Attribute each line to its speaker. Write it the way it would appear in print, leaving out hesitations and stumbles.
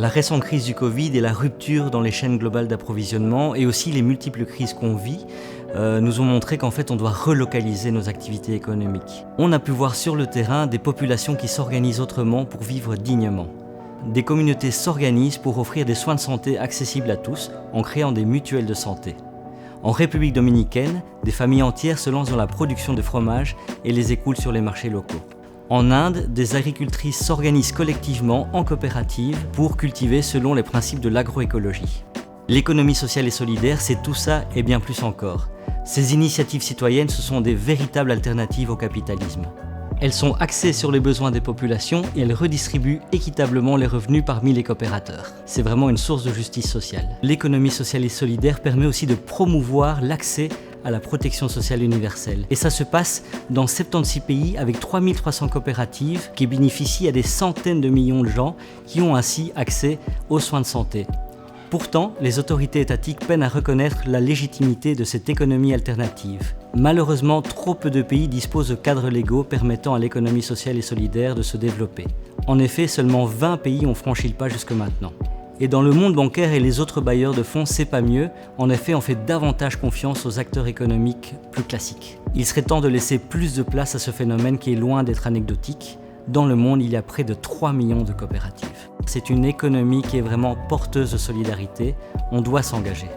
Speaker 1: La récente crise du Covid et la rupture dans les chaînes globales d'approvisionnement et aussi les multiples crises qu'on vit nous ont montré qu'en fait on doit relocaliser nos activités économiques. On a pu voir sur le terrain des populations qui s'organisent autrement pour vivre dignement. Des communautés s'organisent pour offrir des soins de santé accessibles à tous en créant des mutuelles de santé. En République dominicaine, des familles entières se lancent dans la production de fromages et les écoulent sur les marchés locaux. En Inde, des agricultrices s'organisent collectivement en coopérative pour cultiver selon les principes de l'agroécologie. L'économie sociale et solidaire, c'est tout ça et bien plus encore. Ces initiatives citoyennes, ce sont des véritables alternatives au capitalisme. Elles sont axées sur les besoins des populations et elles redistribuent équitablement les revenus parmi les coopérateurs. C'est vraiment une source de justice sociale. L'économie sociale et solidaire permet aussi de promouvoir l'accès à la protection sociale universelle. Et ça se passe dans 76 pays avec 3300 coopératives qui bénéficient à des centaines de millions de gens qui ont ainsi accès aux soins de santé. Pourtant, les autorités étatiques peinent à reconnaître la légitimité de cette économie alternative. Malheureusement, trop peu de pays disposent de cadres légaux permettant à l'économie sociale et solidaire de se développer. En effet, seulement 20 pays ont franchi le pas jusque maintenant. Et dans le monde bancaire et les autres bailleurs de fonds, c'est pas mieux. En effet, on fait davantage confiance aux acteurs économiques plus classiques. Il serait temps de laisser plus de place à ce phénomène qui est loin d'être anecdotique. Dans le monde, il y a près de 3 millions de coopératives. C'est une économie qui est vraiment porteuse de solidarité. On doit s'engager.